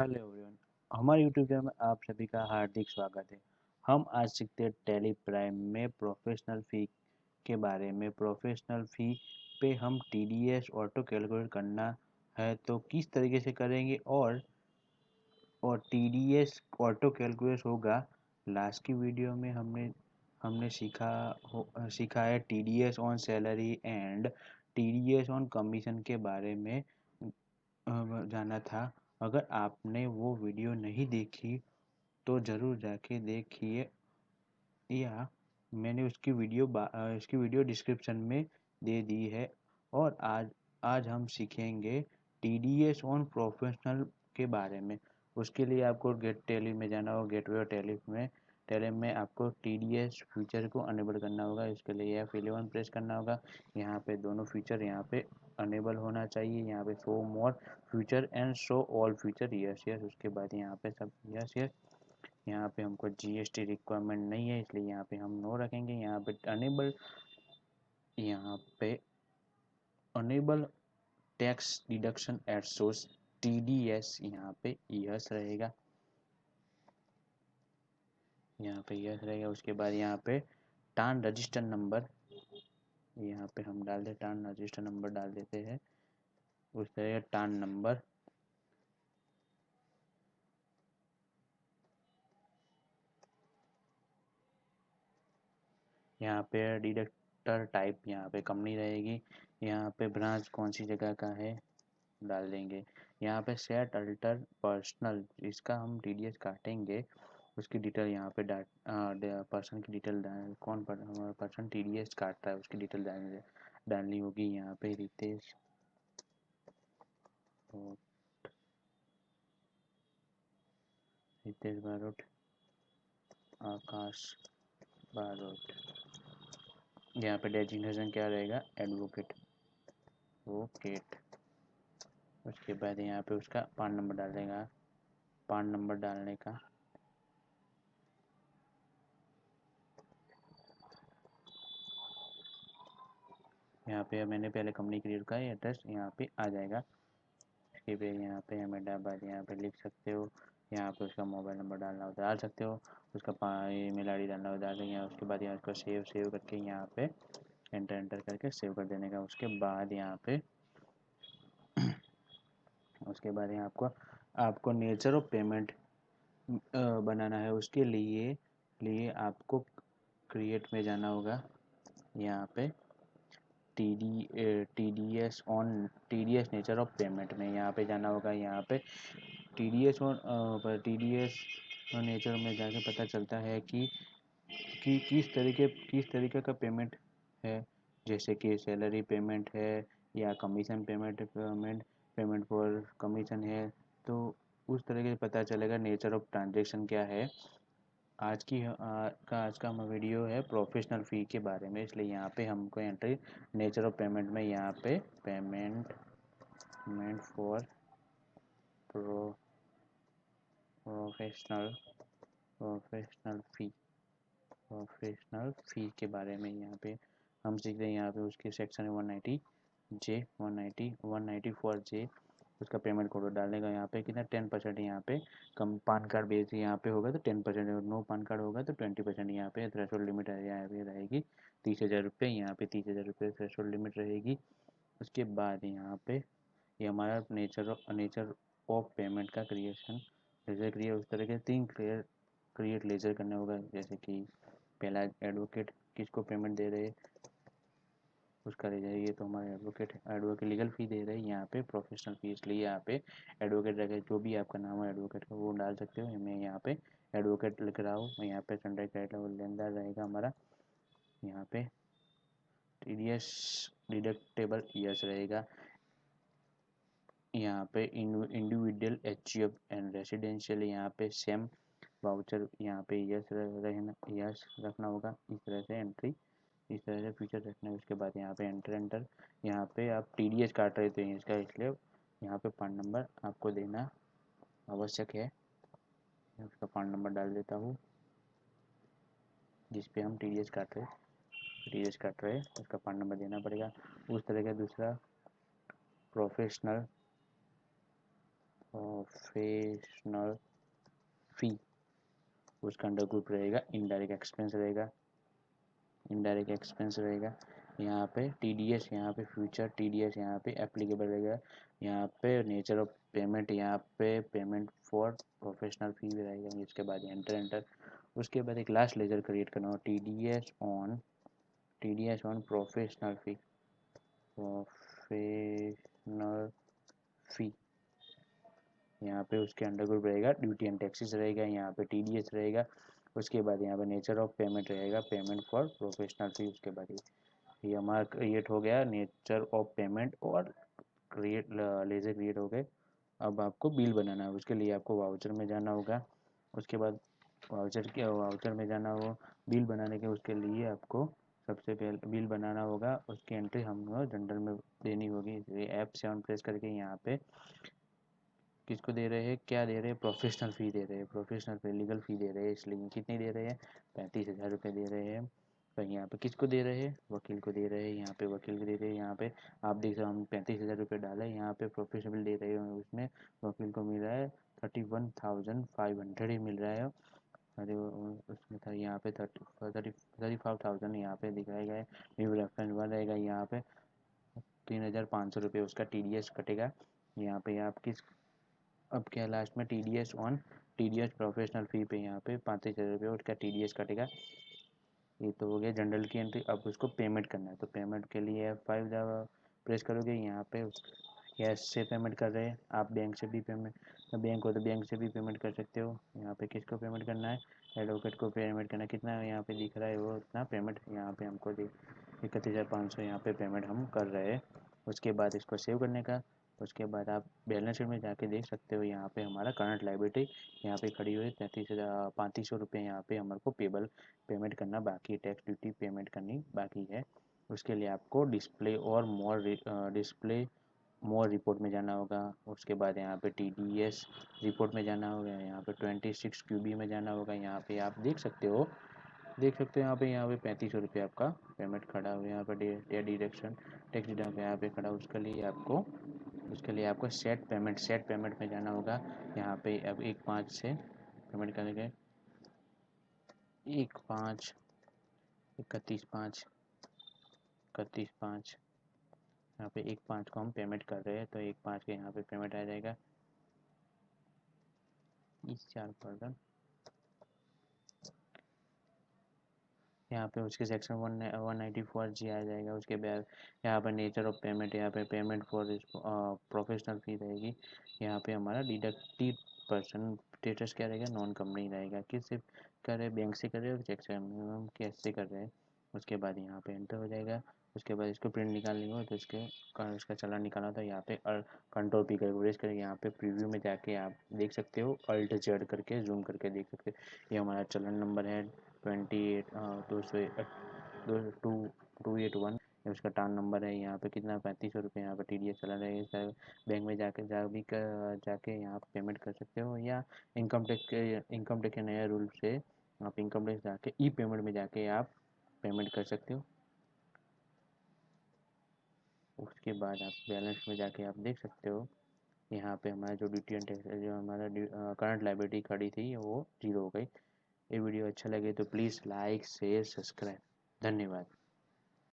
Hello everyone. हमारे YouTube channel में आप सभी का हार्दिक स्वागत है। हम आज सीखते हैं टैली प्राइम में प्रोफेशनल फ़ी के बारे में। प्रोफेशनल फ़ी पे हम टीडीएस ऑटो कैलकुलेट करना है तो किस तरीके से करेंगे, और टीडीएस ऑटो कैलकुलेट होगा। लास्ट की वीडियो में हमने हमने सीखा है TDS on salary and TDS on commission के बारे में जाना था। अगर आपने वो वीडियो नहीं देखी तो ज़रूर जाके देखिए, या मैंने इसकी वीडियो डिस्क्रिप्शन में दे दी है। और आज हम सीखेंगे टीडीएस ऑन प्रोफेशनल के बारे में। उसके लिए आपको गेट टेली में जाना होगा। गेटवे टेली में आपको टीडीएस फीचर को अनेबल करना होगा। इसके लिए F11 प्रेस करना होगा। यहाँ पे दोनों फीचर यहाँ पे अनेबल होना चाहिए। यहाँ पे show more feature and show all feature, yes yes. उसके बाद यहाँ पे सब यस यस। यहाँ पे हमको जीएसटी रिक्वायरमेंट नहीं है, इसलिए यहाँ पे हम नो रखेंगे। यहाँ पे enable tax deduction at source TDS, यहाँ पे यस रहेगा। यहाँ पे यस रहेगा। उसके बाद यहाँ पे टान रजिस्टर नंबर, यहाँ पे हम डाल देते टान रजिस्टर नंबर डाल देते हैं। उस तरह टान नंबर, यहाँ पे डिडक्टर टाइप, यहाँ पे कंपनी रहेगी। यहाँ पे ब्रांच कौन सी जगह का है डाल देंगे। यहाँ पे सेट अल्टर पर्सनल, इसका हम टीडीएस काटेंगे। उसकी डिटेल यहाँ पे पर्सन की डिटेल कौन पर्सन टीडीएस काट रहा है उसकी डिटेल डालनी होगी। यहाँ पे रितेश बारोट, आकाश बारोट। यहाँ पे डेजिग्नेशन क्या रहेगा, एडवोकेट। उसके बाद यहाँ पे उसका पान नंबर डाल देगा। पान नंबर डालने का यहाँ पे मैंने पहले कंपनी क्रिएट का एड्रेस यहाँ पे आ जाएगा। इसके बाद यहाँ पे अहमदाबाद यहाँ पे लिख सकते हो। यहाँ पे उसका मोबाइल नंबर डालना हो डाल सकते हो। उसका ईमेल आईडी डालना हो डाल देंगे। उसके बाद यहाँ उसको सेव करके यहाँ पे एंटर करके सेव कर देने का। उसके बाद यहाँ आपको नेचर ऑफ पेमेंट बनाना है। उसके लिए आपको क्रिएट में जाना होगा। यहाँ पे टीडीएस नेचर ऑफ पेमेंट में यहाँ पे जाना होगा। यहाँ पे टीडीएस नेचर में जाके पता चलता है कि किस तरीके का पेमेंट है। जैसे कि सैलरी पेमेंट है या कमीशन पेमेंट फॉर कमीशन है। तो उस तरीके से पता चलेगा नेचर ऑफ ट्रांजेक्शन क्या है। आज का हम वीडियो है प्रोफेशनल फ़ी के बारे में, इसलिए यहाँ पे हमको एंट्री नेचर ऑफ पेमेंट में यहाँ पे पेमेंट फॉर प्रोफेशनल फ़ी के बारे में यहाँ पे हम सीख रहे हैं। यहाँ पे उसके सेक्शन 194 जे उसका पेमेंट कोड डालने का। यहाँ पे कितना 10% यहाँ पे कम पान कार्ड बेस यहाँ पे होगा तो 10%, और नो पान कार्ड होगा तो 20% यहाँ पे थ्रेशोल्ड लिमिट यहाँ पे रहेगी 30,000 रुपये। यहाँ पे 30,000 रुपये थ्रेशोल्ड लिमिट रहेगी। उसके बाद यहाँ पे ये हमारा नेचर ऑफ पेमेंट का क्रिएशन लेजर क्रिएट। उस तरह के 3 क्रिएट लेजर करना होगा। जैसे कि पहला एडवोकेट किसको पेमेंट दे रहे उसका ले जाइए। ये तो हमारे एडवोकेट लीगल फ़ी दे रहे हैं। यहाँ पे प्रोफेशनल फ़ी, इसलिए यहाँ पे एडवोकेट रहेगा। जो भी आपका नाम है एडवोकेट का वो डाल सकते हो। मैं यहाँ पे एडवोकेट लिख रहा हूँ। यहाँ पे सनराइज क्राइटेरिया लेनदार रहेगा हमारा। यहाँ पे टीडीएस डिडक्टेबल यस रहेगा। यहाँ पे इंडिविजुअल एचयूएफ एंड रेसिडेंशियल यहाँ पे सेम वाउचर यहाँ पे यस रखना होगा। इस तरह से फीचर रखना है। उसके बाद यहाँ पे एंटर यहाँ पे आप टीडीएस काट रहे थे इसका, इसलिए यहाँ पे पान नंबर आपको देना आवश्यक है। उसका पान नंबर डाल देता हूँ जिस पे हम टीडीएस काट रहे उसका पान नंबर देना पड़ेगा। उस तरह का दूसरा प्रोफेशनल प्रोफेशनल फी, उसका अंडर ग्रुप रहेगा इनडायरेक्ट एक्सपेंस रहेगा, इनडायरेक्ट एक्सपेंस रहेगा। यहाँ पे टीडीएस, यहाँ पे फ्यूचर टीडीएस यहाँ पे एप्लीकेबल रहेगा। यहाँ पे नेचर ऑफ पेमेंट, यहाँ पे पेमेंट फॉर प्रोफेशनल फी भी रहेगा। इसके बाद एंटर। उसके बाद एक लास्ट लेजर क्रिएट करना हो, TDS on professional fee, professional fee. यहाँ पे उसके अंडर ग्रुप रहेगा ड्यूटी एंड टैक्सेस रहेगा, यहाँ पे टीडीएस रहेगा। उसके बाद यहाँ पे नेचर ऑफ पेमेंट रहेगा, पेमेंट फॉर प्रोफेशनल फी। उसके बाद ये हमारा क्रिएट हो गया नेचर ऑफ पेमेंट और क्रिएट लेजर क्रिएट हो गए। अब आपको बिल बनाना है, उसके लिए आपको वाउचर में जाना होगा। उसके बाद वाउचर में जाना हो, बिल बनाने के उसके लिए आपको सबसे पहले बिल बनाना होगा। उसकी एंट्री हम जनरल में देनी होगी। F7 प्रेस करके यहाँ पे किसको दे रहे हैं, क्या दे रहे हैं, प्रोफेशनल फ़ी दे रहे हैं, प्रोफेशनल पे लीगल फ़ी दे रहे हैं। इसलिए कितनी दे रहे हैं, 35,000 रुपये दे रहे हैं। तो यहाँ पे किसको दे रहे हैं, वकील को दे रहे हैं। यहाँ पे वकील को दे रहे हैं। यहाँ पे आप देख सकते हम 35,000 रुपये डाले, यहाँ पे प्रोफेशनल दे रहे हैं, उसमें वकील को मिल रहा है 31,500 ही मिल रहा है। अरे उसमें था यहाँ पे 35,000 यहाँ पे दिखाया गया है। न्यू रेफरेंस वन रहेगा, यहाँ पे 3,500 रुपये उसका टीडीएस कटेगा। यहाँ पे आप किस, अब क्या लास्ट में टीडीएस प्रोफेशनल फ़ी पे यहाँ पे 35,000 रुपये उसका टीडीएस कटेगा। ये तो हो गया जनरल की एंट्री। अब उसको पेमेंट करना है, तो पेमेंट के लिए F5 प्रेस करोगे। यहाँ पे कैश से पेमेंट कर रहे हैं आप, बैंक से भी पेमेंट, बैंक हो तो बैंक से भी पेमेंट कर सकते हो। यहाँ पे किसको पेमेंट करना है, एडवोकेट को पेमेंट करना है। कितना है यहाँ पे दिख रहा है वो इतना पेमेंट यहाँ पे हमको 31,500 यहाँ पे पेमेंट हम कर रहे हैं। उसके बाद इसको सेव करने का। उसके बाद आप बैलेंस शीट में जाके देख सकते हो, यहाँ पे हमारा करंट लायबिलिटी यहाँ पे खड़ी हुई 35,000 रुपये यहाँ पे हमारे को पेमेंट करना बाकी, टैक्स ड्यूटी पेमेंट करनी बाकी है। उसके लिए आपको डिस्प्ले मोर रिपोर्ट में जाना होगा। उसके बाद यहाँ पे टीडीएस रिपोर्ट में जाना होगा। यहाँ पे 26 क्यूबी में जाना होगा। यहाँ पे आप देख सकते हो यहाँ पे 3500 रुपये आपका पेमेंट खड़ा हुआ है। यहाँ पर डिडक्शन टैक्स डिडक्शन यहाँ पे खड़ा। उसके लिए आपको सेट पेमेंट में जाना होगा। यहाँ पे अब 1/5 से पेमेंट करेंगे, 1/5, 31/5, 31/5। यहाँ पे 1/5 को हम पेमेंट कर रहे हैं, तो 1/5 के यहाँ पे पेमेंट आ जाएगा 4%। यहाँ पे उसके सेक्शन 194G आ जाएगा। उसके बाद यहाँ पर नेचर ऑफ पेमेंट, यहाँ पे पेमेंट फॉर प्रोफेशनल फी रहेगी। यहाँ पे हमारा डिडक्टिव पर्सन स्टेटस क्या रहेगा, नॉन कंपनी रहेगा। किससे कर रहे हैं, बैंक से कर रहे हो, चेक से, हम कैश से कर रहे हैं। उसके बाद यहाँ पे एंटर हो जाएगा। उसके बाद इसको प्रिंट निकालनी हो तो इसका चालान निकालना था। यहाँ पे कंट्रोल पी करके प्रेस करके यहाँ पे प्रीव्यू में जाके आप देख सकते हो, अल्ट जेड करके जूम करके देख सकते हो। ये हमारा चालान नंबर है 28281, उसका टान नंबर है। यहाँ पे कितना 3500 रुपये यहाँ पे टीडीएस चला रहा है। बैंक में जाके यहाँ पेमेंट कर सकते हो, या इनकम टैक्स के नया रूल से आप इनकम टैक्स जाके ई पेमेंट में जाके आप पेमेंट कर सकते हो। उसके बाद आप बैलेंस में जाके आप देख सकते हो, यहाँ पे हमारा जो ड्यूटी एंड टैक्स जो हमारा करंट लायबिलिटी खड़ी थी वो 0 हो गई। ये वीडियो अच्छा लगे तो प्लीज़ लाइक शेयर सब्सक्राइब। धन्यवाद।